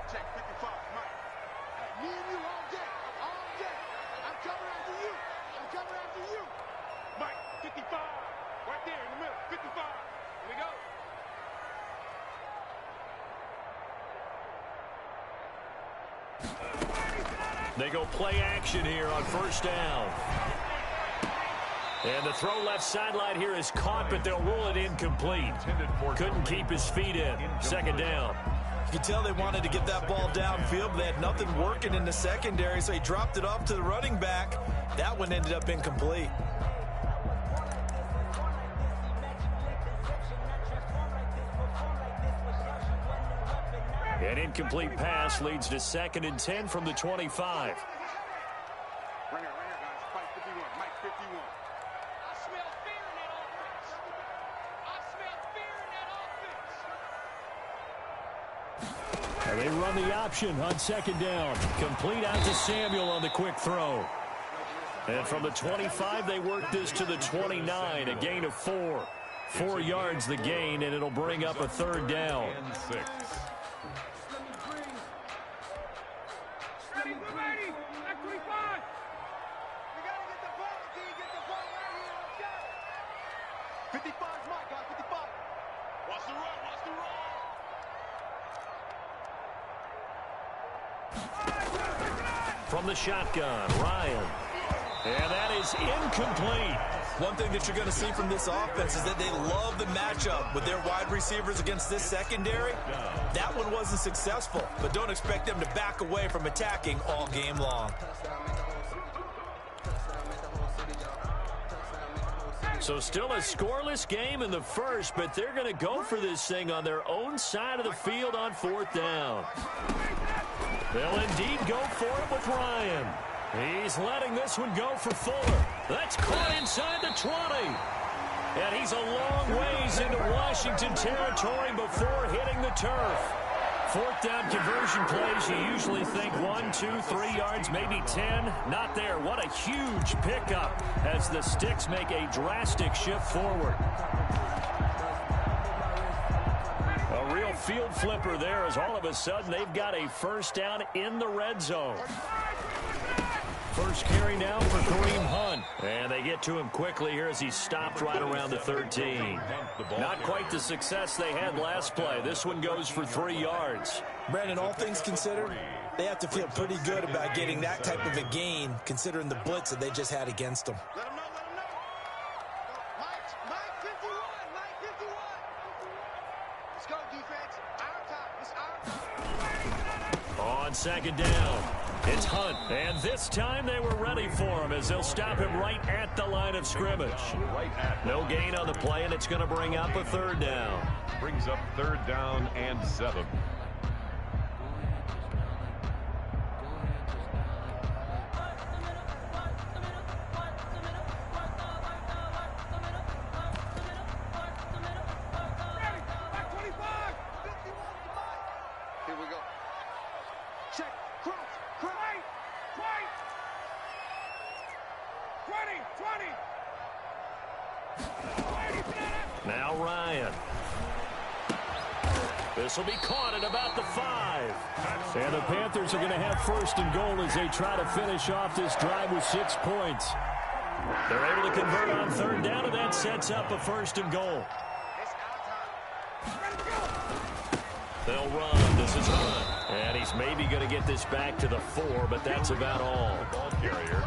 Check 55, Mike. Hey, me and you all day. All day. I'm coming after you. I'm coming after you. Mike, 55. Right there in the middle. 55. Here we go. They go play action here on first down. And the throw left sideline here is caught, but they'll rule it incomplete. Couldn't keep his feet in. Second down. You can tell they wanted to get that ball downfield, but they had nothing working in the secondary, so he dropped it off to the running back. That one ended up incomplete. An incomplete pass leads to 2nd and 10 from the 25. Right here, guys. Mike 51. Mike 51. I smell fear in that offense. I smell fear in that offense. And they run the option on 2nd down. Complete out to Samuel on the quick throw. And from the 25, they work this to the 29, a gain of 4. 4 yards the gain, and it'll bring up a 3rd down. And 6. Ready, ready. Back 25. We got to get the ball, D. Get the ball right here. Let's go. 55 is Mike, guys. 55. Watch the run. Watch the run. From the shotgun, Ryan. And that is incomplete. One thing that you're going to see from this offense is that they love the matchup with their wide receivers against this secondary. That one wasn't successful, but don't expect them to back away from attacking all game long. So still a scoreless game in the first, but they're going to go for this thing on their own side of the field on 4th down. They'll indeed go for it with Ryan. He's letting this one go for Fuller. That's caught inside the 20. And he's a long ways into Washington territory before hitting the turf. 4th down conversion plays, you usually think 1, 2, 3 yards, maybe 10. Not there. What a huge pickup as the Sticks make a drastic shift forward. A real field flipper there as all of a sudden they've got a 1st down in the red zone. First carry now for Kareem Hunt. And they get to him quickly here as he stopped right around the 13. Not quite the success they had last play. This one goes for 3 yards. Brandon, all things considered, they have to feel pretty good about getting that type of a gain, considering the blitz that they just had against them. Let him know. Let him know. Mike 51. Mike 51. Let's go, defense. Our time. It's our time. On 2nd down, it's Hunt. And this time they were ready for him as they'll stop him right at the line of scrimmage. No gain on the play, and it's going to bring up a 3rd down. Brings up 3rd down and 7. Here we go. Check. Cross. Right. 20. Now Ryan. This will be caught at about the 5. And the Panthers are going to have 1st and goal as they try to finish off this drive with 6 points. They're able to convert on 3rd down, and that sets up a 1st and goal. It's our time. They'll run. This is Hunt. And he's maybe going to get this back to the 4, but that's about all. Ball carrier.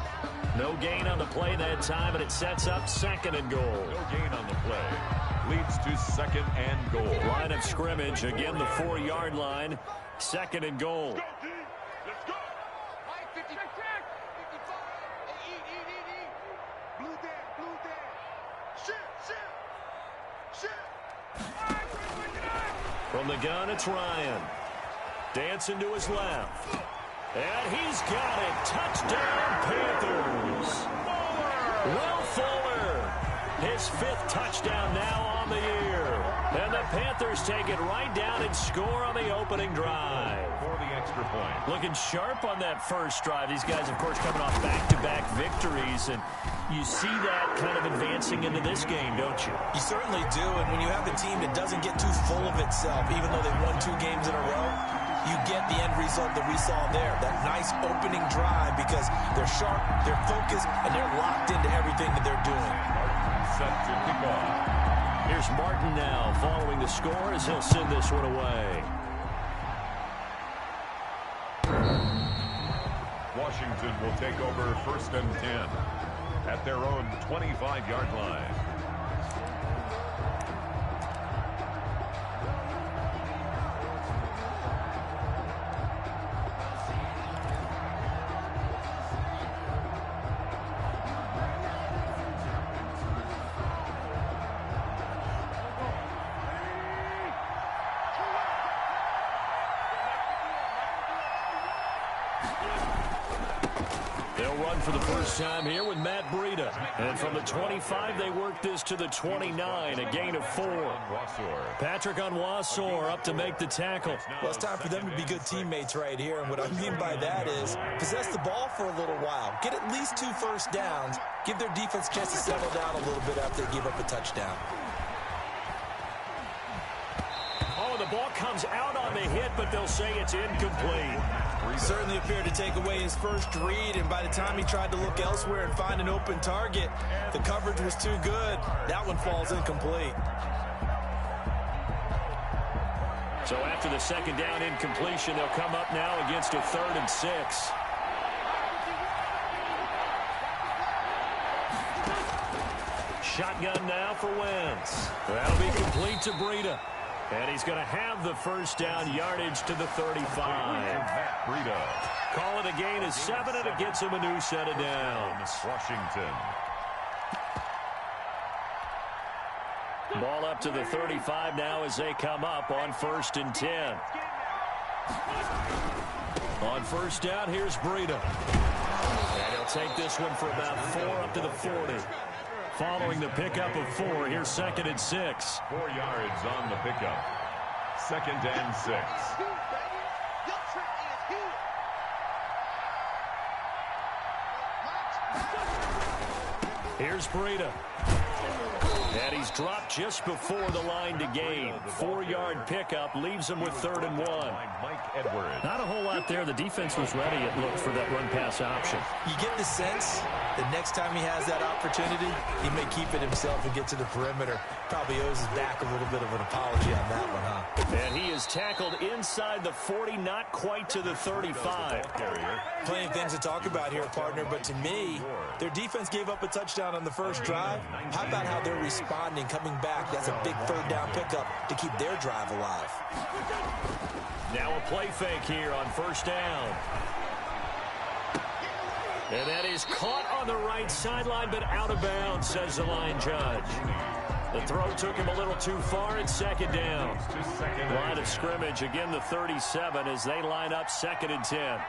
No gain on the play that time, and it sets up 2nd and goal. No gain on the play. Leads to 2nd and goal. Line of scrimmage, again the 4-yard line. 2nd and goal. Let's go. Mike 50. Check. 55. Hey, eat. Blue there. Shit. From the gun, it's Ryan. Dancing to his left. And he's got it. Touchdown, Panthers. Will Fuller. His 5th touchdown now on the year. And the Panthers take it right down and score on the opening drive. For the extra point. Looking sharp on that first drive. These guys, of course, coming off back-to-back victories, and you see that kind of advancing into this game, don't you? You certainly do, and when you have a team that doesn't get too full of itself, even though they won 2 games in a row, you get the end result that we saw there, that nice opening drive, because they're sharp, they're focused, and they're locked into everything that they're doing. Set to kick off. Here's Martin now following the score as he'll send this one away. Washington will take over 1st and 10 at their own 25-yard line. They'll run for the first time here with Matt Breida. And from the 25, they work this to the 29, a gain of 4. Patrick Onwuasor up to make the tackle. Well, it's time for them to be good teammates right here, and what I mean by that is possess the ball for a little while, get at least 2 first downs, give their defense a chance to settle down a little bit after they give up a touchdown. Oh, the ball comes out on the hit, but they'll say it's incomplete. Certainly appeared to take away his first read, and by the time he tried to look elsewhere and find an open target, the coverage was too good. That one falls incomplete. So after the second down incompletion, they'll come up now against a 3rd and 6. Shotgun now for Wentz. That'll be complete to Breida. And he's going to have the first down yardage to the 35. Call it a gain of 7, and it gets him a new set of downs. Washington. Ball up to the 35 now as they come up on 1st and 10. On first down, here's Breida. And he'll take this one for about 4 up to the 40. Following the pickup of 4, here's 2nd and 6. 4 yards on the pickup. 2nd and 6. Here's Breida. And he's dropped just before the line to gain. 4-yard pickup leaves him with 3rd and 1. Mike Edwards. Not a whole lot there. The defense was ready, it looked, for that run-pass option. You get the sense that next time he has that opportunity, he may keep it himself and get to the perimeter. Probably owes his back a little bit of an apology on that one, huh? And he is tackled inside the 40, not quite to the 35. Plenty of things to talk about here, partner, but to me, their defense gave up a touchdown on the first drive. How about how they're responding, coming back? That's a big 3rd down pickup to keep their drive alive. Now a play fake here on 1st down. And that is caught on the right sideline, but out of bounds, says the line judge. The throw took him a little too far at 2nd down. Line of scrimmage, again the 37 as they line up 2nd and 10.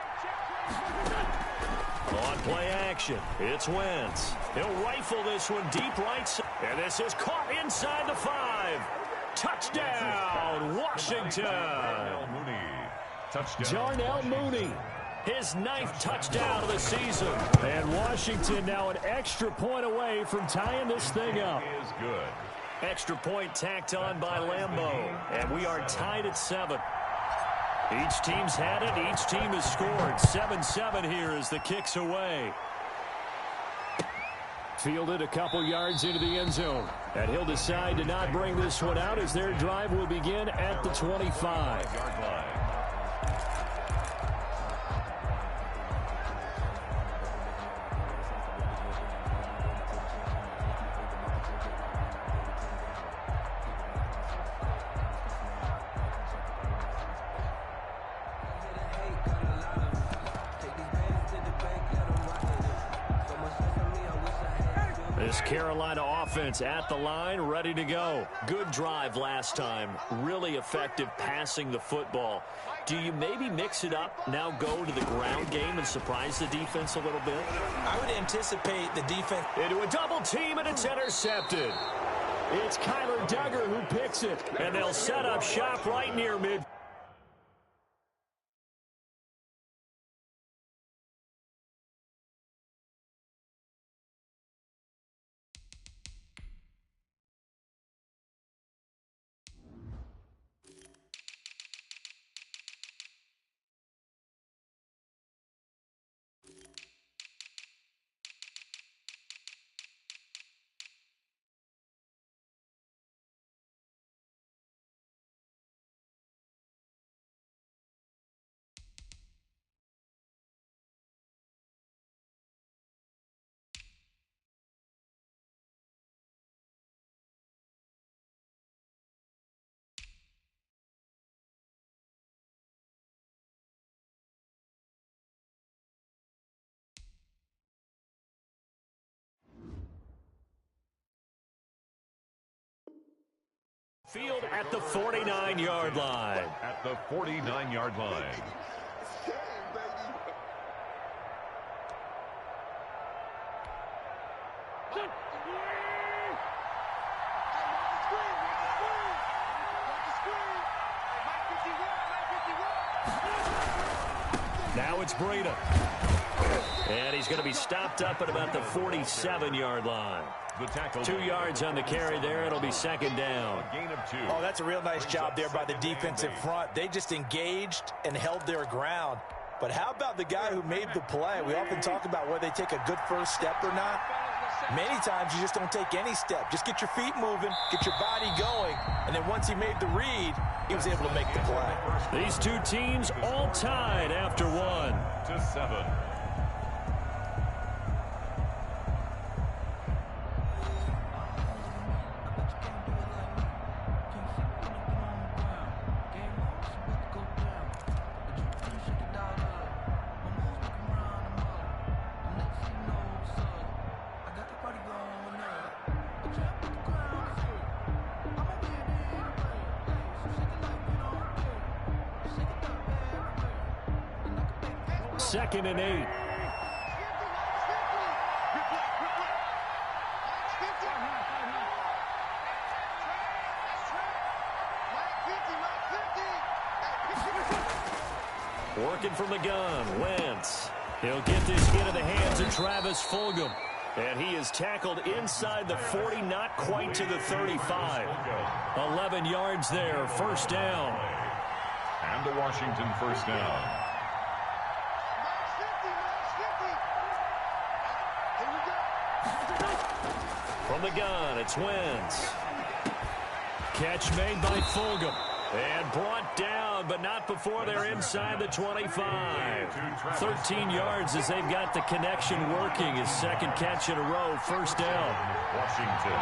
On play action, it's Wentz. He'll rifle this one deep right side. And this is caught inside the 5. Touchdown, Washington. Jarnell Mooney. His 9th touchdown of the season. And Washington now an extra point away from tying this thing up. Is good. Extra point tacked on by Lambeau. And we are tied at 7. Each team's had it. Each team has scored. 7-7 here as the kick's away. Fielded a couple yards into the end zone. And he'll decide to not bring this one out as their drive will begin at the 25. This Carolina offense at the line, ready to go. Good drive last time. Really effective passing the football. Do you maybe mix it up, now go to the ground game and surprise the defense a little bit? I would anticipate the defense into a double team, and it's intercepted. It's Kyler Duggar who picks it. And they'll set up shop right near mid. Field at the 49-yard line. At the 49-yard line. Now it's Breida. And he's going to be stopped up at about the 47-yard line. 2 yards on the carry there. It'll be second down. A gain of 2. Oh, that's a real nice job there by the defensive front. They just engaged and held their ground. But how about the guy who made the play? We often talk about whether they take a good first step or not. Many times you just don't take any step. Just get your feet moving, get your body going, and then once he made the read, he was able to make the play. These two teams all tied after 1-7. Second and 8. Working from the gun, Wentz. He'll get this into the hands of Travis Fulgham. And he is tackled inside the 40, not quite to the 35. 11 yards there, first down. And the Washington first down. From the gun, it's Wentz. Catch made by Fulgham. And brought down, but not before they're inside the 25. 13 yards as they've got the connection working. His second catch in a row, first down. Washington.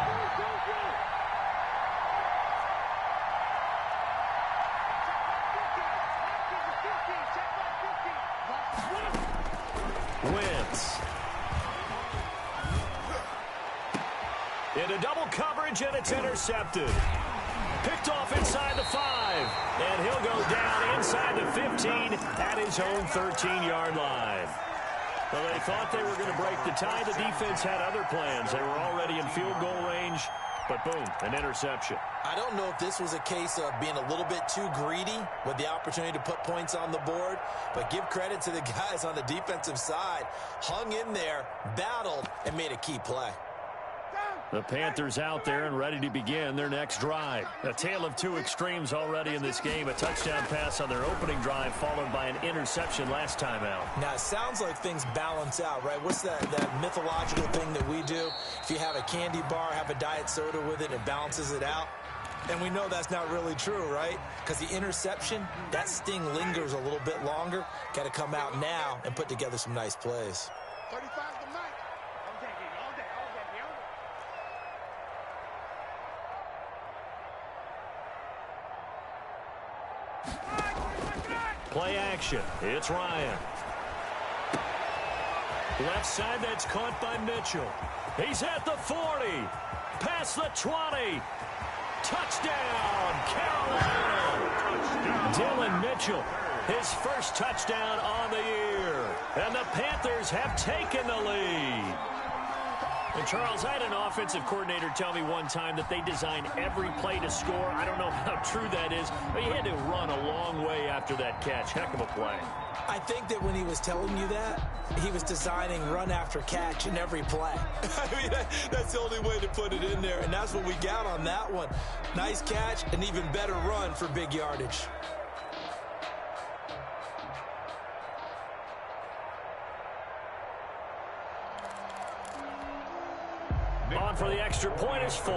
Wentz. Into double coverage, and it's intercepted. Picked off inside the 5. And he'll go down inside the 15 at his own 13-yard line. Well, they thought they were going to break the tie. The defense had other plans. They were already in field goal range, but boom, an interception. I don't know if this was a case of being a little bit too greedy with the opportunity to put points on the board, but give credit to the guys on the defensive side. Hung in there, battled, and made a key play. The Panthers out there and ready to begin their next drive. A tale of two extremes already in this game. A touchdown pass on their opening drive followed by an interception last time out. Now, it sounds like things balance out, right? What's that mythological thing that we do? If you have a candy bar, have a diet soda with it, it balances it out. And we know that's not really true, right? Because the interception, that sting lingers a little bit longer. Got to come out now and put together some nice plays. 35 to Mike. Play action. It's Ryan. Left side, that's caught by Mitchell. He's at the 40. Past the 20. Touchdown, Carolina. Dylan Mitchell, his first touchdown on the year. And the Panthers have taken the lead. And Charles, I had an offensive coordinator tell me one time that they design every play to score. I don't know how true that is, but he had to run a long way after that catch. Heck of a play. I think that when he was telling you that, he was designing run after catch in every play. I mean, that's the only way to put it in there, and that's what we got on that one. Nice catch, an even better run for big yardage. On for the extra point is Folk.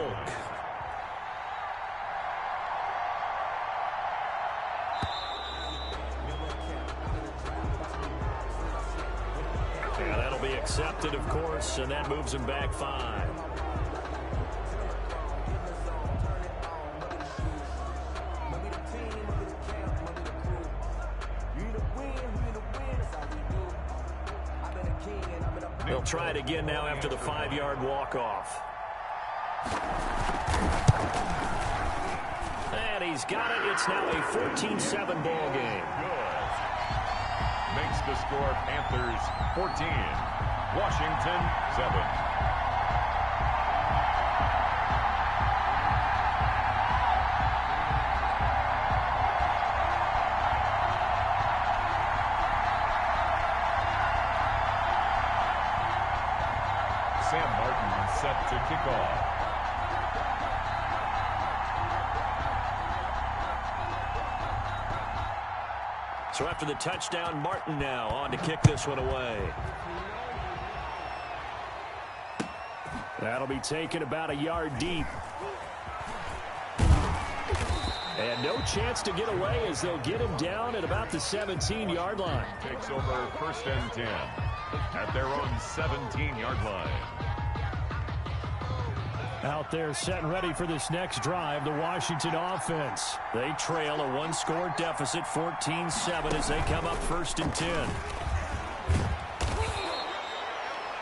Yeah, that'll be accepted, of course, and that moves him back 5. He'll try it again now after the 5-yard walk-off. And he's got it. It's now a 14-7 ball game. Good. Makes the score Panthers 14, Washington 7. Sam Martin set to kick off. So after the touchdown, Martin now on to kick this one away. That'll be taken about a yard deep. And no chance to get away as they'll get him down at about the 17-yard line. Takes over 1st and 10 at their own 17-yard line. Out there set and ready for this next drive, the Washington offense. They trail a one-score deficit, 14-7, as they come up 1st and 10.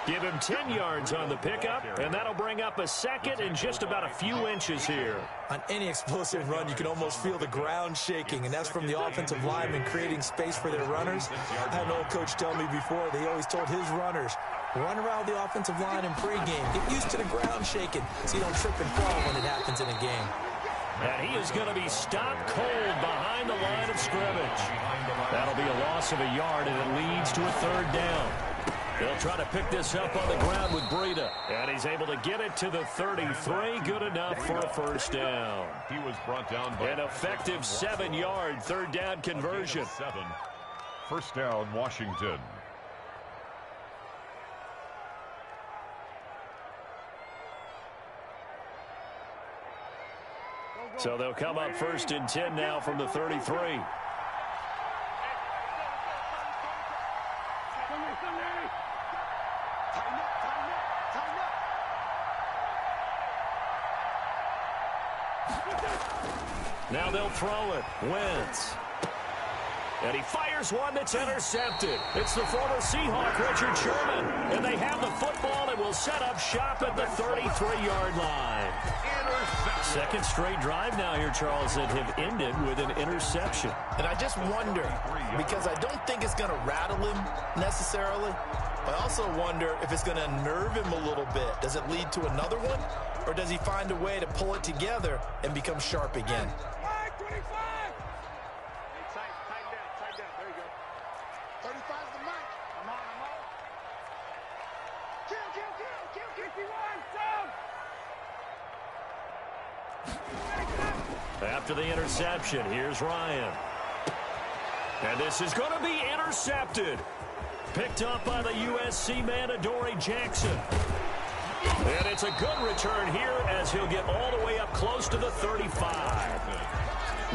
Give him 10 yards on the pickup, and that'll bring up a second in just about a few inches here. On any explosive run, you can almost feel the ground shaking, and that's from the offensive linemen creating space for their runners. I had an old coach tell me before, they always told his runners, run around the offensive line in pregame. Get used to the ground shaking so you don't trip and fall when it happens in a game. And he is going to be stopped cold behind the line of scrimmage. That'll be a loss of a yard, and it leads to a 3rd down. They'll try to pick this up on the ground with Breida. And he's able to get it to the 33. Good enough for a 1st down. He was brought down by an effective 7-yard 3rd down conversion. 7. 1st down, Washington. So they'll come up 1st and 10 now from the 33. Now they'll throw it. Wentz. And he fires one that's intercepted. It's the former Seahawk, Richard Sherman. And they have the football and will set up shop at the 33-yard line. Second straight drive now here, Charles, that have ended with an interception. And I just wonder, because I don't think it's going to rattle him necessarily, I also wonder if it's going to unnerve him a little bit. Does it lead to another one? Or does he find a way to pull it together and become sharp again? After the interception, here's Ryan. And this is going to be intercepted. Picked up by the USC man, Adoree Jackson. And it's a good return here as he'll get all the way up close to the 35.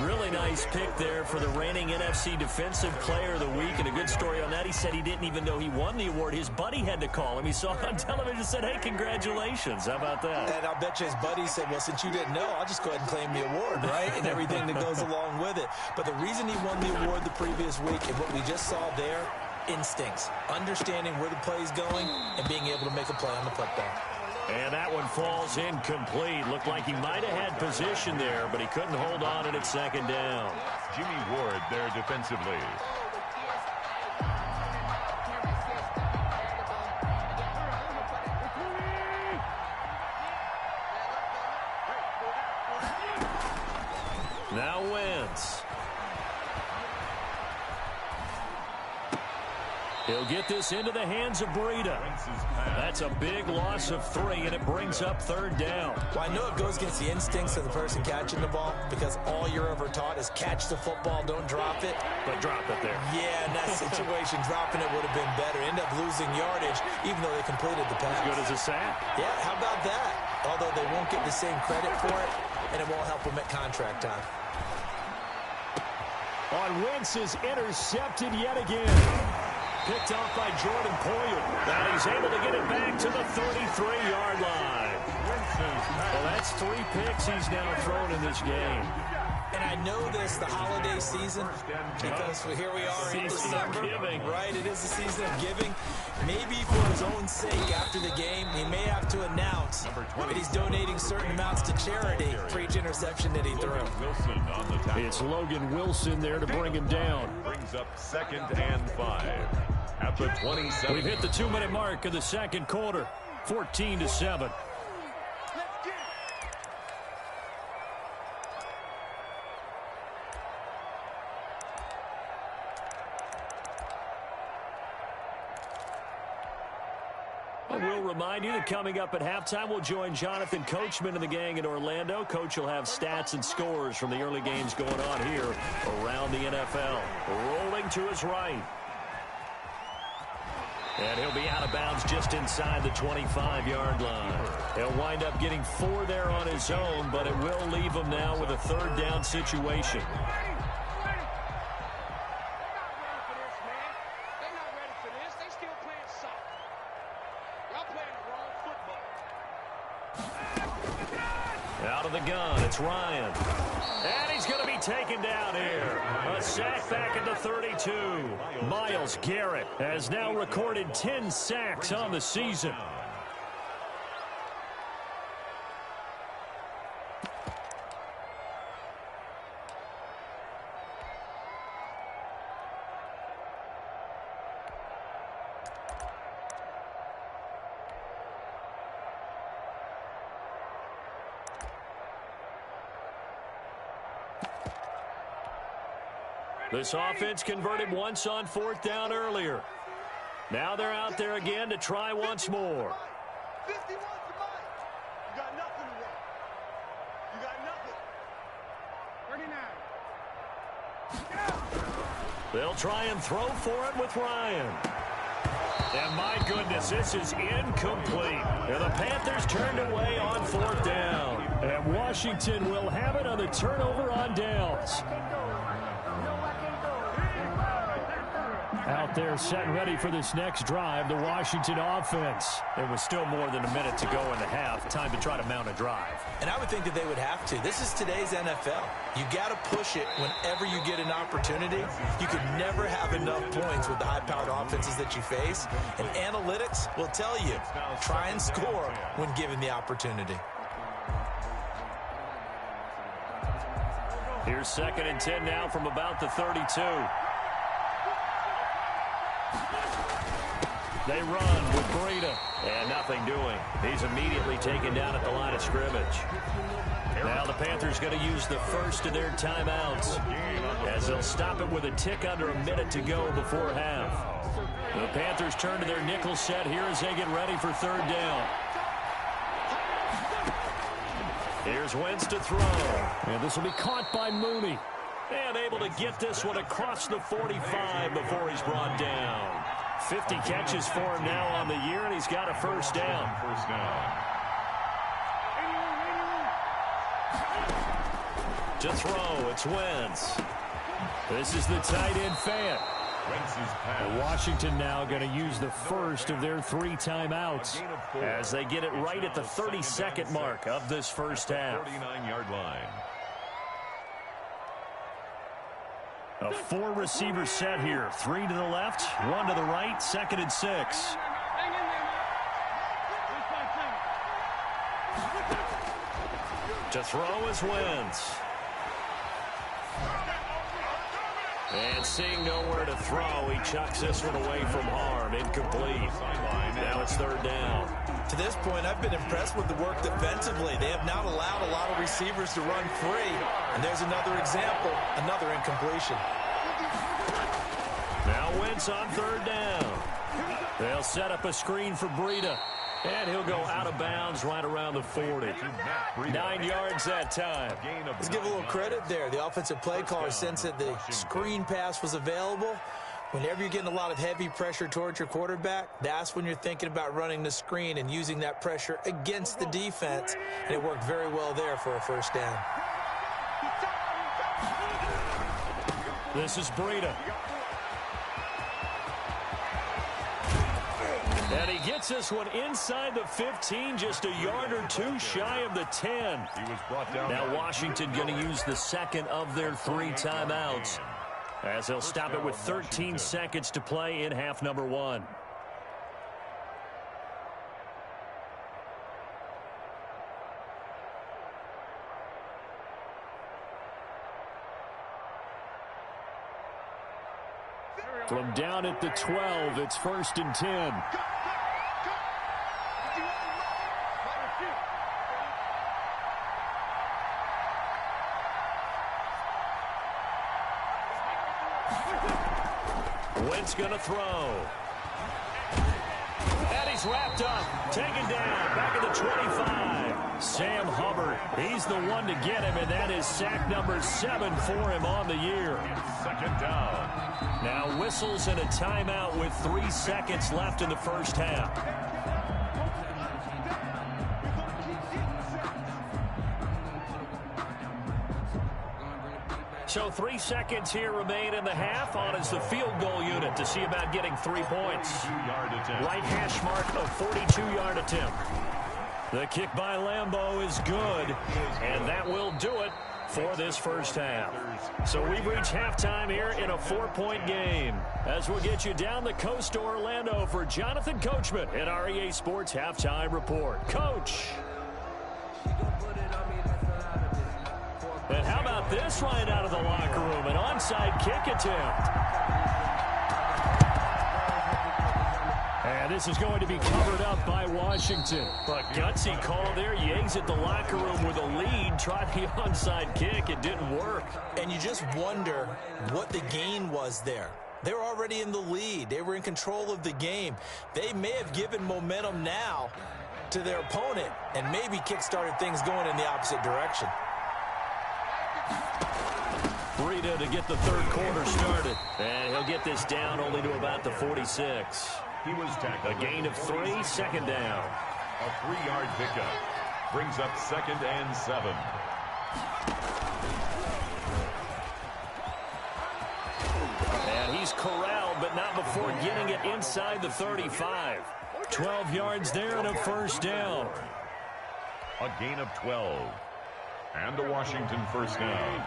Really nice pick there for the reigning NFC Defensive Player of the Week. And a good story on that, he said he didn't even know he won the award. His buddy had to call him. He saw it on television and said, hey, congratulations. How about that? And I'll bet you his buddy said, well, since you didn't know, I'll just go ahead and claim the award, right? And everything that goes along with it. But the reason he won the award the previous week and what we just saw there, instincts, understanding where the play is going and being able to make a play on the football. And that one falls incomplete. Looked like he might have had position there, but he couldn't hold on, and it's 2nd down. Jimmy Ward there defensively. Now Wentz. He'll get this into the hands of Breida. That's a big loss of 3, and it brings up 3rd down. Well, I know it goes against the instincts of the person catching the ball because all you're ever taught is catch the football, don't drop it. But drop it there. Yeah, in that situation, dropping it would have been better. End up losing yardage, even though they completed the pass. As good as a sack. Yeah, how about that? Although they won't get the same credit for it, and it won't help them at contract time. On Wentz is intercepted yet again. Picked off by Jordan Poyer. Now he's able to get it back to the 33-yard line. Well, that's 3 picks he's now thrown in this game. And I know this, the holiday season, because here we are in December. Right, it is the season of giving. Maybe for his own sake after the game, he may have to announce that he's donating certain amounts to charity for each interception that he threw. It's Logan Wilson there to bring him down. Brings up 2nd and 5 at the 27. We've hit the 2-minute mark of the 2nd quarter, 14-7. We'll remind you that coming up at halftime, we'll join Jonathan Coachman and the gang in Orlando. Coach will have stats and scores from the early games going on here around the NFL. Rolling to his right. And he'll be out of bounds just inside the 25-yard line. He'll wind up getting 4 there on his own, but it will leave him now with a 3rd down situation. Out of the gun, it's Ryan. And he's going to be taken down here. A sack back at the 32. Myles Garrett has now recorded 10 sacks on the season. This offense converted once on 4th down earlier. Now they're out there again to try once more. 51 to Mike. You got nothing to run. You got nothing. 39. They'll try and throw for it with Ryan. And my goodness, this is incomplete. And the Panthers turned away on 4th down. And Washington will have it on the turnover on downs. Out there set and ready for this next drive, the Washington offense. There was still more than a minute to go in the half. Time to try to mount a drive. And I would think that they would have to. This is today's NFL. You got to push it whenever you get an opportunity. You can never have enough points with the high-powered offenses that you face. And analytics will tell you, try and score when given the opportunity. Here's 2nd and 10 now from about the 32. They run with Breida, and nothing doing. He's immediately taken down at the line of scrimmage. Now the Panthers going to use the first of their timeouts as they'll stop it with a tick under a minute to go before half. The Panthers turn to their nickel set here as they get ready for 3rd down. Here's Wentz to throw. And this will be caught by Mooney. And able to get this one across the 45 before he's brought down. 50 catches for him now on the year, and he's got a 1st down. To throw, it's Wentz. This is the tight end Fant. Washington now going to use the first of their 3 timeouts as they get it right at the 32nd mark of this first half. 39-yard line. A 4-receiver set here. 3 to the left, 1 to the right, 2nd and 6. To throw is Wentz. And seeing nowhere to throw, he chucks this one away from harm. Incomplete. Now it's third down. To this point, I've been impressed with the work defensively. They have not allowed a lot of receivers to run free. And there's another example, another incompletion. Now Wentz on third down. They'll set up a screen for Breida. And he'll go out of bounds right around the 40. 9 yards that time. Let's give a little credit there. The offensive play caller sensed that the screen pass was available. Whenever you're getting a lot of heavy pressure towards your quarterback, that's when you're thinking about running the screen and using that pressure against the defense. And it worked very well there for a first down. This is Breida. And he gets this one inside the 15, just a yard or two shy of the 10. He was brought down. Now Washington going to use the second of their 3 timeouts, as they'll stop it with 13 seconds to play in half number 1. From down at the 12, it's 1st and 10. Wentz going to throw. And he's wrapped up. Taken down. Back at the 25. Sam Hubbard. He's the one to get him, and that is sack number 7 for him on the year. Second down. Now whistles and a timeout with 3 seconds left in the first half. So 3 seconds here remain in the half on as the field goal unit to see about getting 3 points. Right hash mark of 42-yard attempt. The kick by Lambeau is good, and that will do it for this first half. So we've reached halftime here in a 4-point game, as we'll get you down the coast to Orlando for Jonathan Coachman in our EA Sports Halftime Report. Coach. And how about this right out of the locker room? An onside kick attempt. And this is going to be covered up by Washington. But gutsy call there. You exit the locker room with a lead. Try the onside kick. It didn't work. And you just wonder what the gain was there. They were already in the lead. They were in control of the game. They may have given momentum now to their opponent and maybe kick-started things going in the opposite direction. Breida to get the third quarter started. And he'll get this down only to about the 46. He was tackled. A gain of 3, second down. A 3-yard pickup brings up 2nd and 7. And he's corralled, but not before getting it inside the 35. 12 yards there and a first down. A gain of 12. And a Washington first down.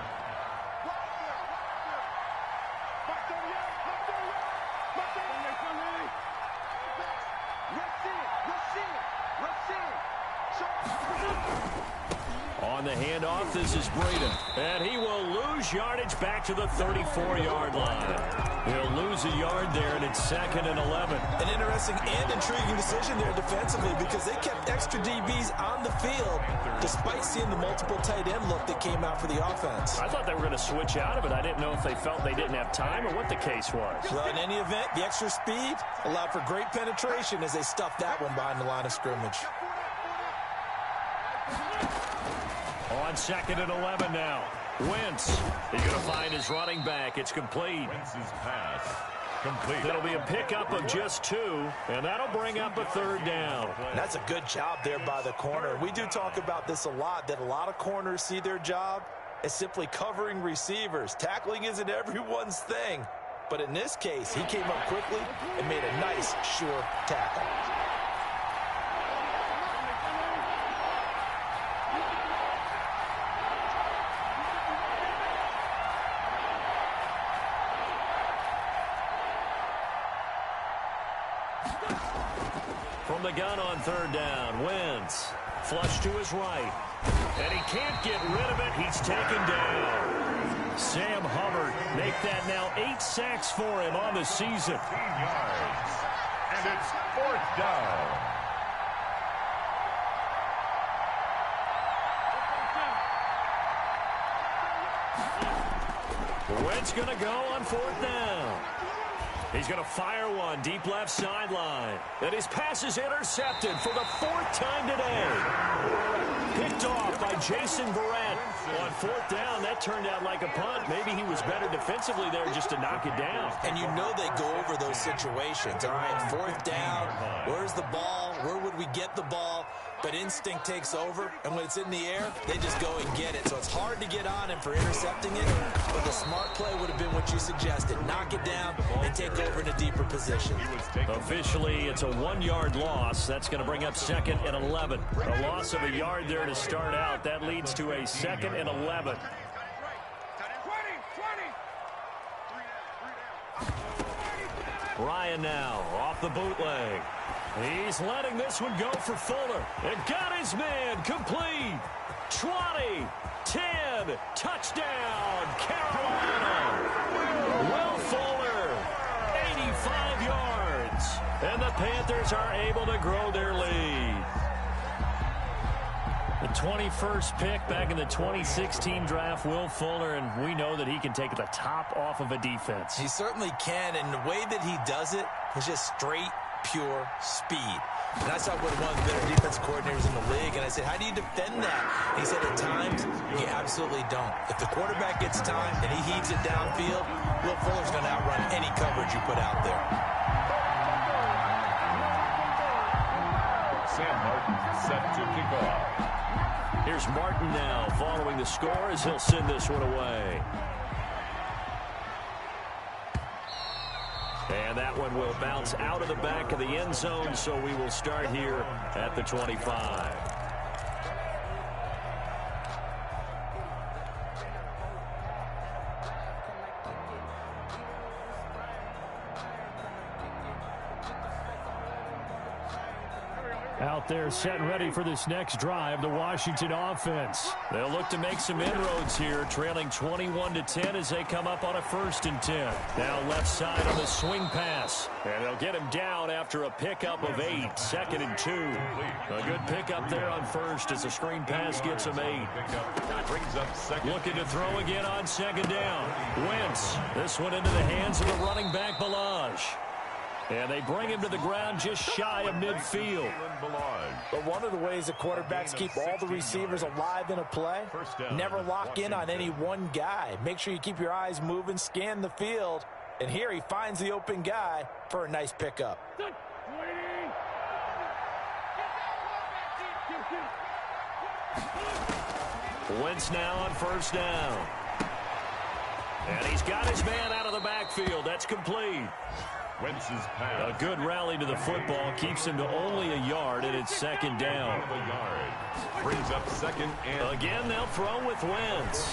On the handoff, this is Breida. And he will lose yardage back to the 34-yard line. He'll lose a yard there, and it's 2nd and 11. An interesting and intriguing decision there defensively, because they kept extra DBs on the field despite seeing the multiple tight end look that came out for the offense. I thought they were going to switch out of it. I didn't know if they felt they didn't have time or what the case was. Well, in any event, the extra speed allowed for great penetration as they stuffed that one behind the line of scrimmage. On 2nd and 11 now. Wentz. He's going to find his running back. It's complete. Wentz's pass complete. It'll be a pickup of just 2, and that'll bring up a third down. That's a good job there by the corner. We do talk about this a lot, that a lot of corners see their job as simply covering receivers. Tackling isn't everyone's thing. But in this case, he came up quickly and made a nice, sure tackle. From the gun on third down, Wentz. Flush to his right. And he can't get rid of it. He's taken down. Sam Hubbard makes make that now 8 sacks for him on the season. 15 yards. And it's 4th down. Wentz going to go on 4th down. He's going to fire one deep left sideline. And his pass is intercepted for the 4th time today. Picked off by Jason Verrett. On 4th down, that turned out like a punt. Maybe he was better defensively there just to knock it down. And you know they go over those situations. All right, 4th down, where's the ball? Where would we get the ball? But instinct takes over, and when it's in the air, they just go and get it. So it's hard to get on him for intercepting it, but the smart play would have been what you suggested. Knock it down and take over in a deeper position. Officially, it's a 1-yard loss. That's going to bring up 2nd and 11. A loss of a yard there to start out. That leads to a 2nd and 11. Ryan now off the bootleg. He's letting this one go for Fuller. And got his man complete. 20, 10, touchdown, Carolina. Will Fuller, 85 yards. And the Panthers are able to grow their lead. The 21st pick back in the 2016 draft, Will Fuller, and we know that he can take the top off of a defense. He certainly can, and the way that he does it is just straight, pure speed. And I saw with one of the better defense coordinators in the league, and I said, how do you defend that? And he said, at times, you absolutely don't. If the quarterback gets time and he heaves it downfield, Will Fuller's going to outrun any coverage you put out there. Sam Martin set to kick off. Here's Martin now following the score as he'll send this one away. And that one will bounce out of the back of the end zone, so we will start here at the 25. Out there set and ready for this next drive, the Washington offense. They'll look to make some inroads here, trailing 21-10 as they come up on a 1st and 10. Now left side on the swing pass. And they'll get him down after a pickup of 8, 2nd and 2. A good pickup there on 1st as the screen pass gets him 8. Looking to throw again on 2nd down. Wentz. This one into the hands of the running back, Balaj. And they bring him to the ground just shy of midfield. But one of the ways the quarterbacks keep all the receivers alive in a play, never lock in on any one guy. Make sure you keep your eyes moving, scan the field. And here he finds the open guy for a nice pickup. Wentz now on 1st down. And he's got his man out of the backfield. That's complete. Wentz's pass. A good rally to the football keeps him to only a yard, and it's 2nd down. Brings up 2nd and... Again, they'll throw with Wentz.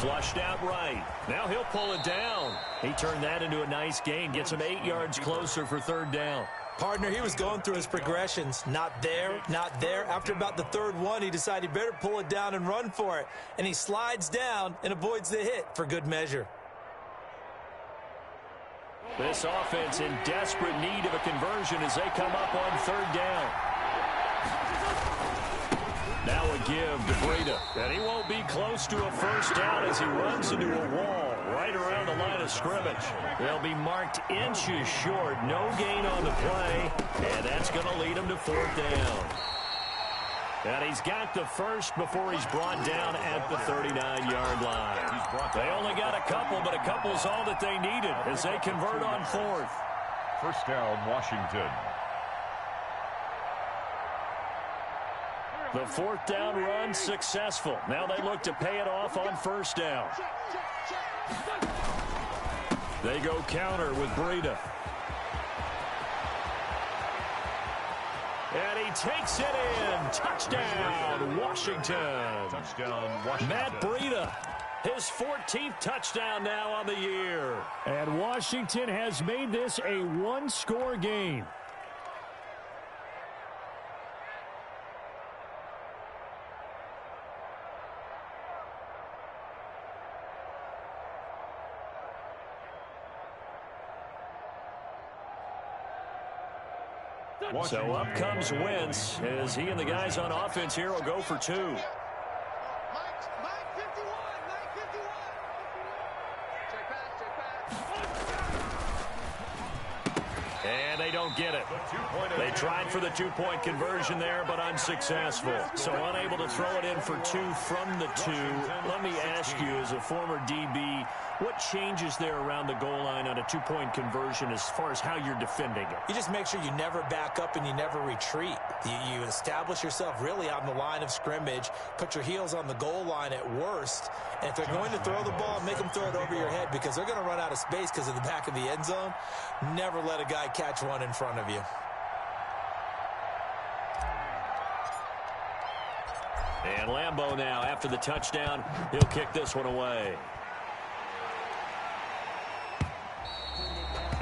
Flushed out right. Now he'll pull it down. He turned that into a nice gain. Gets him 8 yards closer for 3rd down. Partner, he was going through his progressions. Not there, not there. After about the 3rd one, he decided he better pull it down and run for it. And he slides down and avoids the hit for good measure. This offense in desperate need of a conversion as they come up on 3rd down. Now a give to Breida. And he won't be close to a 1st down as he runs into a wall right around the line of scrimmage. They'll be marked inches short. No gain on the play. And that's going to lead him to 4th down. And he's got the 1st before he's brought down at the 39-yard line. They only got a couple, but a couple's all that they needed as they convert on 4th. 1st down, Washington. The 4th down run successful. Now they look to pay it off on 1st down. They go counter with Breida. And he takes it in. Touchdown, Washington. Touchdown, Washington. Matt Breida, his 14th touchdown now on the year. And Washington has made this a one-score game. So up comes Wentz as he and the guys on offense here will go for two. And they don't get it. They tried for the two-point conversion there, but unsuccessful. So unable to throw it in for two from the two. Let me ask you, as a former DB, what changes there around the goal line on a two-point conversion as far as how you're defending it? You just make sure you never back up and you never retreat. You establish yourself really on the line of scrimmage, put your heels on the goal line at worst, and if they're going to throw the ball, make them throw it over your head because they're going to run out of space because of the back of the end zone. Never let a guy catch one in front of you. And Lambeau now, after the touchdown, he'll kick this one away.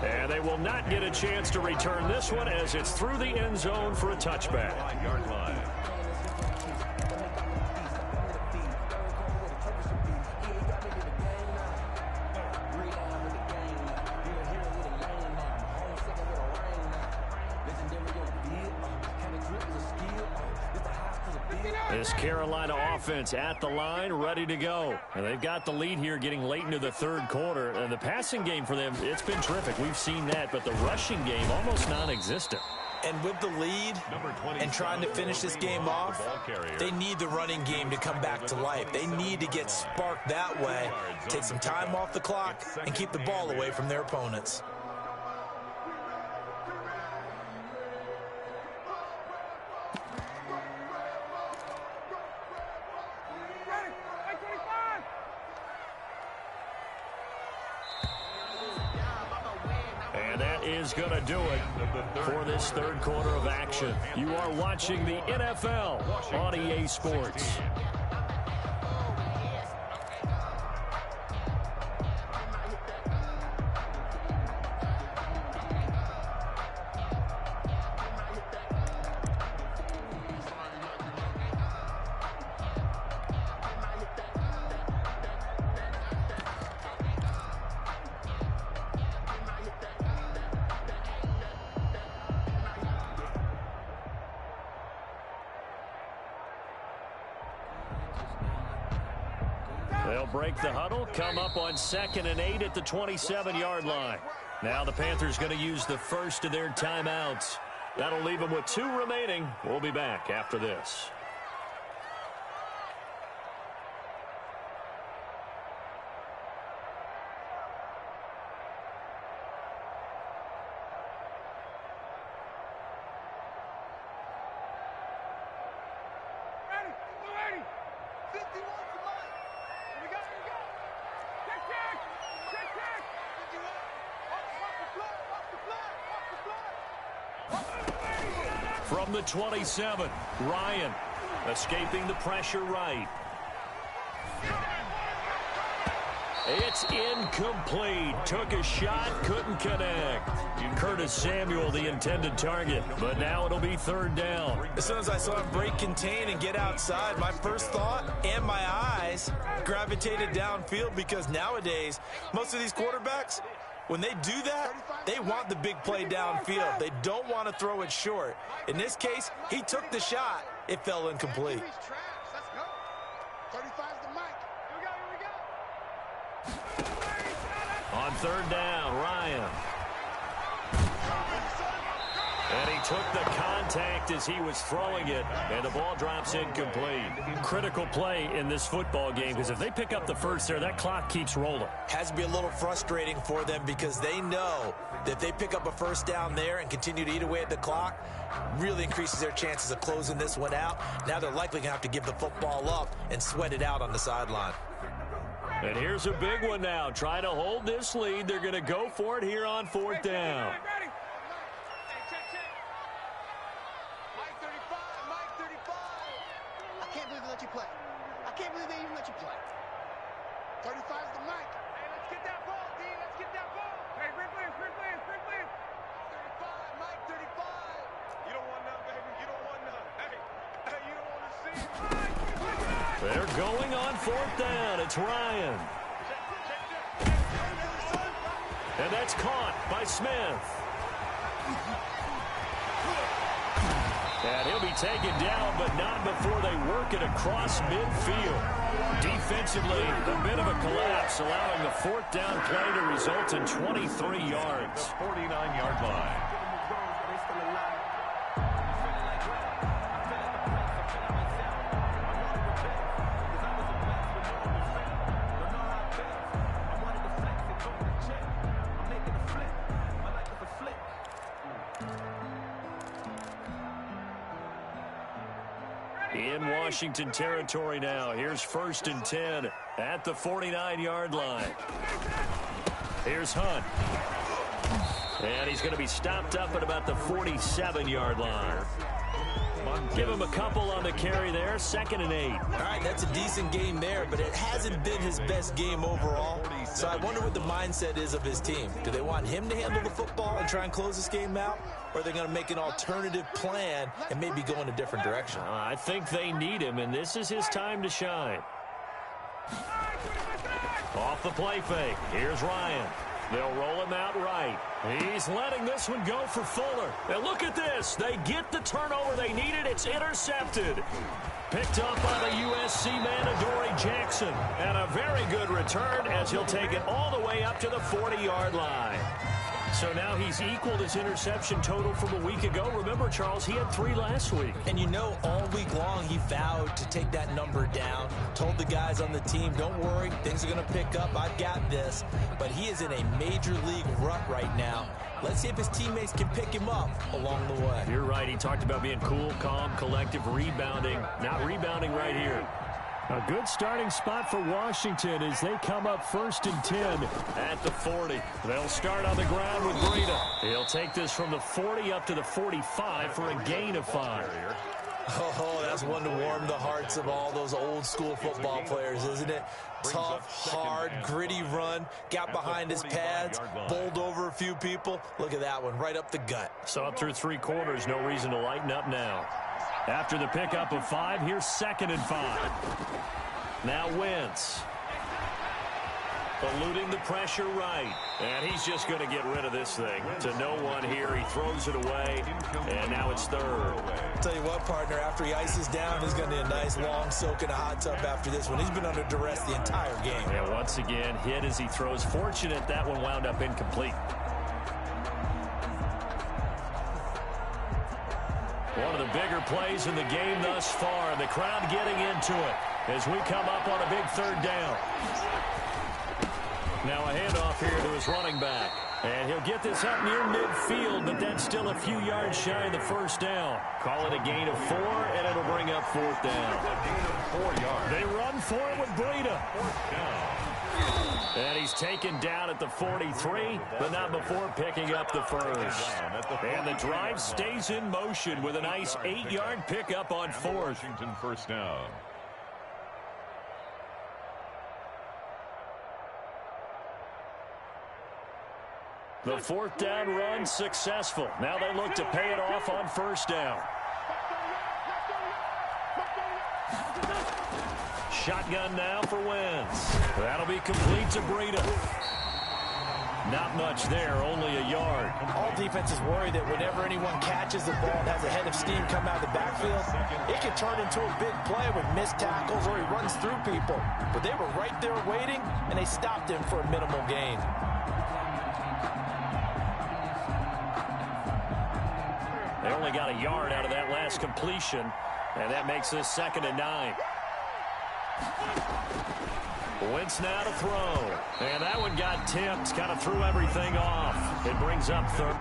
And they will not get a chance to return this one as it's through the end zone for a touchback. 5-yard line. This Carolina offense at the line, ready to go. And they've got the lead here getting late into the third quarter. And the passing game for them, it's been terrific. We've seen that, but the rushing game almost non-existent. And with the lead and trying to finish this game off, they need the running game to come back to life. They need to get sparked that way, take some time off the clock, and keep the ball away from their opponents. Is going to do it for this third quarter of action. You are watching the NFL on EA Sports. They'll break the huddle, come up on 2nd and 8 at the 27-yard line. Now the Panthers going to use the first of their timeouts. That'll leave them with 2 remaining. We'll be back after this. From the 27, Ryan escaping the pressure right. It's incomplete. Took a shot, couldn't connect. Curtis Samuel, the intended target, but now it'll be 3rd down. As soon as I saw him break contain and get outside, my first thought and my eyes gravitated downfield because nowadays, most of these quarterbacks, when they do that, they want the big play downfield. They don't want to throw it short. In this case, he took the shot. It fell incomplete. On 3rd down, Ryan. And he took the contact as he was throwing it, and the ball drops incomplete. Critical play in this football game, because if they pick up the first there, that clock keeps rolling. Has to be a little frustrating for them because they know that if they pick up a first down there and continue to eat away at the clock, really increases their chances of closing this one out. Now they're likely going to have to give the football up and sweat it out on the sideline. And here's a big one now. Trying to hold this lead. They're going to go for it here on 4th down. They're going on 4th down. It's Ryan. And that's caught by Smith. And he'll be taken down, but not before they work it across midfield. Defensively, a bit of a collapse, allowing the fourth down play to result in 23 yards. The 49-yard line. In Washington territory now. Here's 1st and 10 at the 49-yard line. Here's Hunt. And he's going to be stopped up at about the 47-yard line. Give him a couple on the carry there. 2nd and 8. All right, that's a decent game there, but it hasn't been his best game overall. So I wonder what the mindset is of his team. Do they want him to handle the football and try and close this game out? Or are they going to make an alternative plan and maybe go in a different direction? I think they need him, and this is his time to shine. Off the play fake. Here's Ryan. They'll roll him out right. He's letting this one go for Fuller. And look at this. They get the turnover they needed. It's intercepted. Picked up by the USC man, Adoree Jackson. And a very good return as he'll take it all the way up to the 40-yard line. So now he's equaled his interception total from a week ago. Remember, Charles, he had 3 last week. And you know, all week long he vowed to take that number down. Told the guys on the team, don't worry, things are going to pick up. I've got this. But he is in a major league rut right now. Let's see if his teammates can pick him up along the way. You're right. He talked about being cool, calm, collective, rebounding. Not rebounding right here. A good starting spot for Washington as they come up 1st and 10 at the 40. They'll start on the ground with Breida. He'll take this from the 40 up to the 45 for a gain of 5. Oh, that's one to warm the hearts of all those old school football players, isn't it? Tough, hard, gritty run, got behind his pads, bowled over a few people. Look at that one, right up the gut. So up through 3 quarters, no reason to lighten up now. After the pickup of 5, here's 2nd and 5. Now Wentz. Eluding the pressure right. And he's just going to get rid of this thing. To no one here. He throws it away. And now it's 3rd. I'll tell you what, partner, after he ices down, he's going to need a nice long soak in a hot tub after this one. He's been under duress the entire game. And once again, hit as he throws. Fortunate that one wound up incomplete. One of the bigger plays in the game thus far. The crowd getting into it as we come up on a big 3rd down. Now a handoff here to his running back. And he'll get this up near midfield, but that's still a few yards shy of the 1st down. Call it a gain of 4, and it'll bring up 4th down. A gain of 4 yards. They run for it with Breida. 4th down. And he's taken down at the 43, but not before picking up the 1st. And the drive stays in motion with a nice 8-yard pickup on 4th. Washington 1st down. The 4th down run successful. Now they look to pay it off on 1st down. Shotgun now for Wentz. That'll be complete to Breida. Not much there, only a yard. All defenses worry that whenever anyone catches the ball and has a head of steam come out of the backfield, it can turn into a big play with missed tackles or he runs through people. But they were right there waiting, and they stopped him for a minimal gain. They only got a yard out of that last completion, and that makes this 2nd and 9. Wentz now to throw. And that one got tipped, kind of threw everything off. It brings up 3rd.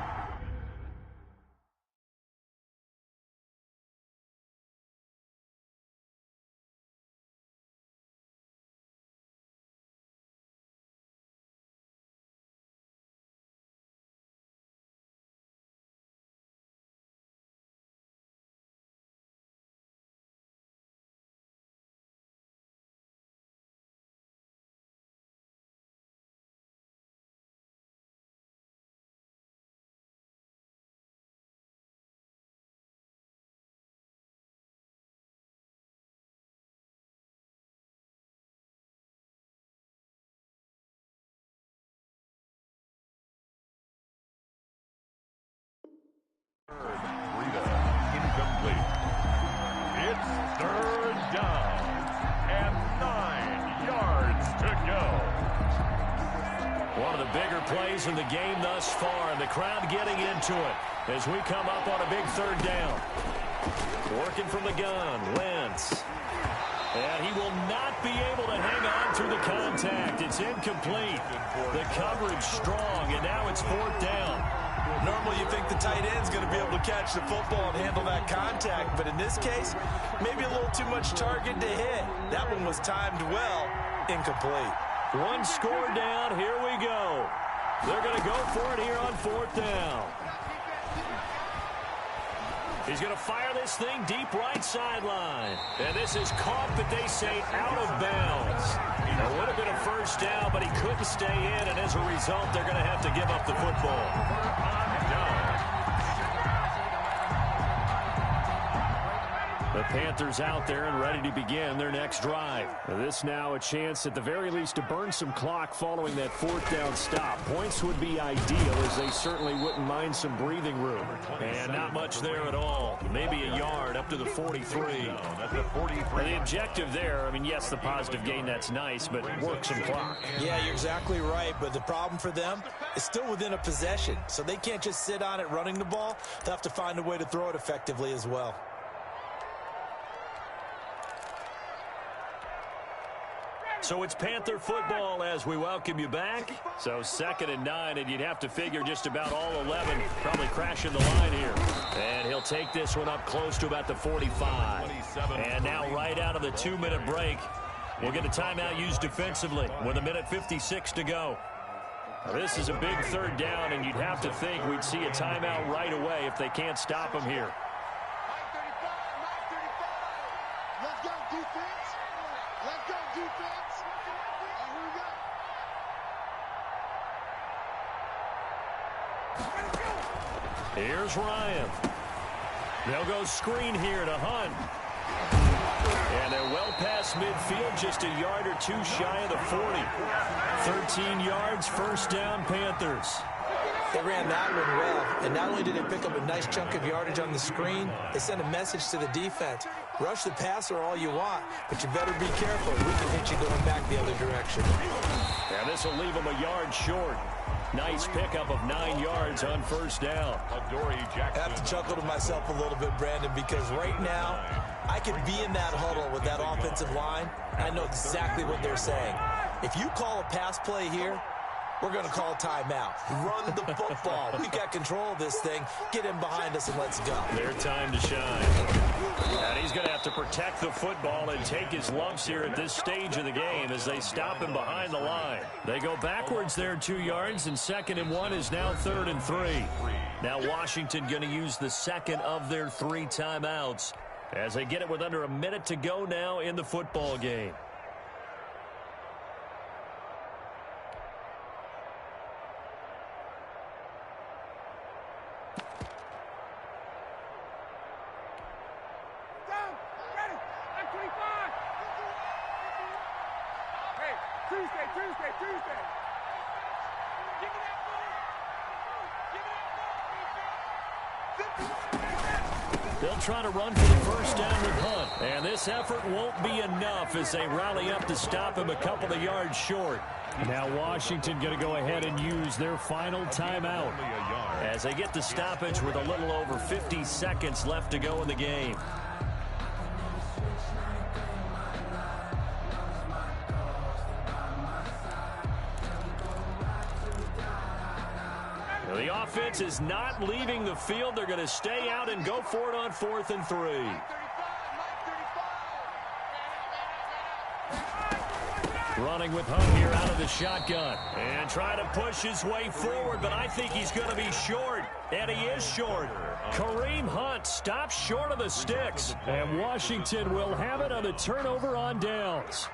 down. And 9 yards to go. One of the bigger plays in the game thus far, and the crowd getting into it as we come up on a big third down. Working from the gun, Wentz. And he will not be able to hang on through the contact. It's incomplete. The coverage strong, and now it's 4th down. Normally you think the tight end's going to be able to catch the football and handle that contact, but in this case, maybe a little too much target to hit. That one was timed well, incomplete. One score down, here we go. They're going to go for it here on 4th down. He's going to fire this thing deep right sideline. And this is caught, but they say out of bounds. It would have been a first down, but he couldn't stay in, and as a result, they're going to have to give up the football. The Panthers out there and ready to begin their next drive. This now a chance at the very least to burn some clock following that 4th down stop. Points would be ideal, as they certainly wouldn't mind some breathing room. And not much there at all. Maybe a yard up to the 43. The objective there, I mean, yes, the positive gain, that's nice, but work some clock. Yeah, you're exactly right, but the problem for them is still within a possession, so they can't just sit on it running the ball. They'll have to find a way to throw it effectively as well. So it's Panther football as we welcome you back. So 2nd and 9, and you'd have to figure just about all 11 probably crashing the line here. And he'll take this one up close to about the 45. And now right out of the 2-minute break, we'll get a timeout used defensively with 1:56 to go. Now, this is a big 3rd down, and you'd have to think we'd see a timeout right away if they can't stop him here. Let's go, defense. Let's go, defense. Here's Ryan. They'll go screen here to Hunt. And they're well past midfield, just a yard or two shy of the 40. 13 yards, 1st down, Panthers. They ran that one well, and not only did they pick up a nice chunk of yardage on the screen, they sent a message to the defense. Rush the passer all you want, but you better be careful. We can hit you going back the other direction. Yeah, this will leave them a yard short. Nice pickup of 9 yards on 1st down. I have to chuckle to myself a little bit, Brandon, because right now I could be in that huddle with that offensive line. I know exactly what they're saying. If you call a pass play here, we're going to call timeout. Run the football. We got control of this thing. Get in behind us and let's go. Their time to shine. And he's going to have to protect the football and take his lumps here at this stage of the game as they stop him behind the line. They go backwards there 2 yards, and 2nd and 1 is now 3rd and 3. Now Washington going to use the 2nd of their 3 timeouts as they get it with under a minute to go now in the football game. They'll try to run for the 1st down with Hunt. And this effort won't be enough as they rally up to stop him a couple of yards short. Now Washington going to go ahead and use their final timeout as they get the stoppage with a little over 50 seconds left to go in the game. The offense is not leaving the field. They're going to stay out and go for it on 4th and 3. Running with Hunt here out of the shotgun. And trying to push his way forward, but I think he's going to be short. And he is short. Kareem Hunt stops short of the sticks. And Washington will have it on the turnover on downs.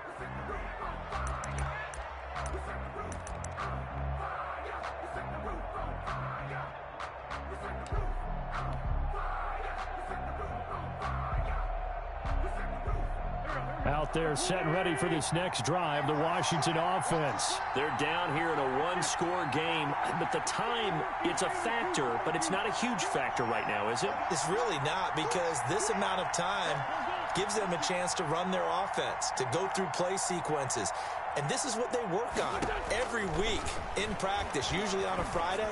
Out there set and ready for this next drive, the Washington offense. They're down here in a 1-score game, but the time, it's a factor, but it's not a huge factor right now, is it? It's really not, because this amount of time gives them a chance to run their offense, to go through play sequences. And this is what they work on every week in practice, usually on a Friday.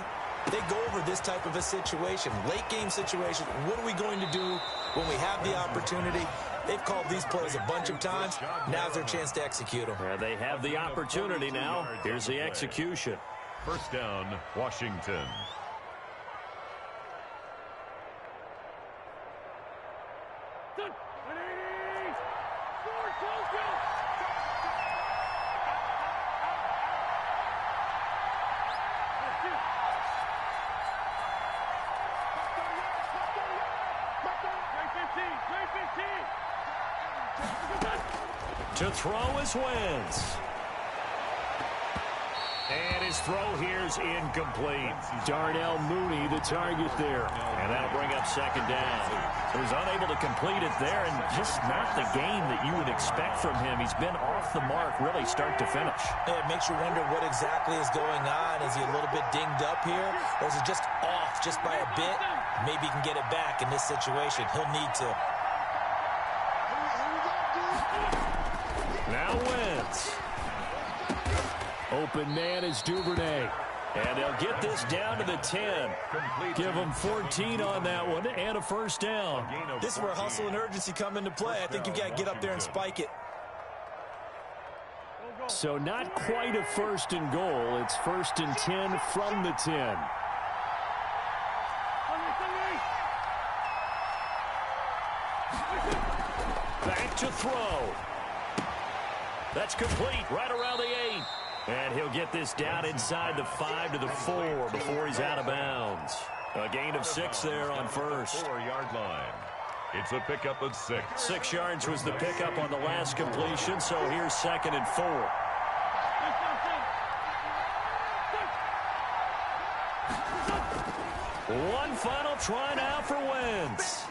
They go over this type of a situation, late game situation. What are we going to do when we have the opportunity? They've called these plays a bunch of times. Now's their chance to execute them. Yeah, they have the opportunity now. Here's the execution. First down, Washington. To throw is Wentz. And his throw here's incomplete. Darnell Mooney, the target there. And that'll bring up second down. He was unable to complete it there, and just not the game that you would expect from him. He's been off the mark, really, start to finish. It makes you wonder what exactly is going on. Is he a little bit dinged up here, or is it just off just by a bit? Maybe he can get it back in this situation. He'll need to. Now Wentz. Open man is Duvernay. And they'll get this down to the 10. Give them 14 on that one and a first down. This is where hustle and urgency come into play. I think you've got to get up there and spike it. So not quite a first and goal. It's first and 10 from the 10. Back to throw. That's complete right around the 8. And he'll get this down inside the 5 to the 4 before he's out of bounds. A gain of 6 there on first. 4-yard line. It's a pickup of 6. 6 yards was the pickup on the last completion, so here's second and 4. One final try now for Wentz.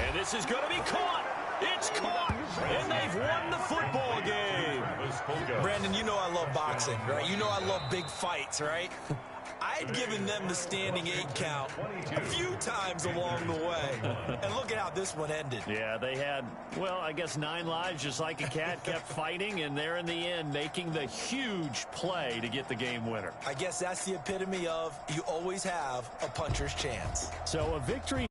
And this is going to be caught. It's caught. And they've won the football game. Brandon, you know I love boxing, right? You know I love big fights, right? I had given them the standing 8 count a few times along the way. And look at how this one ended. Yeah, they had, well, I guess 9 lives, just like a cat, kept fighting, and they're in the end making the huge play to get the game winner. I guess that's the epitome of you always have a puncher's chance. So a victory.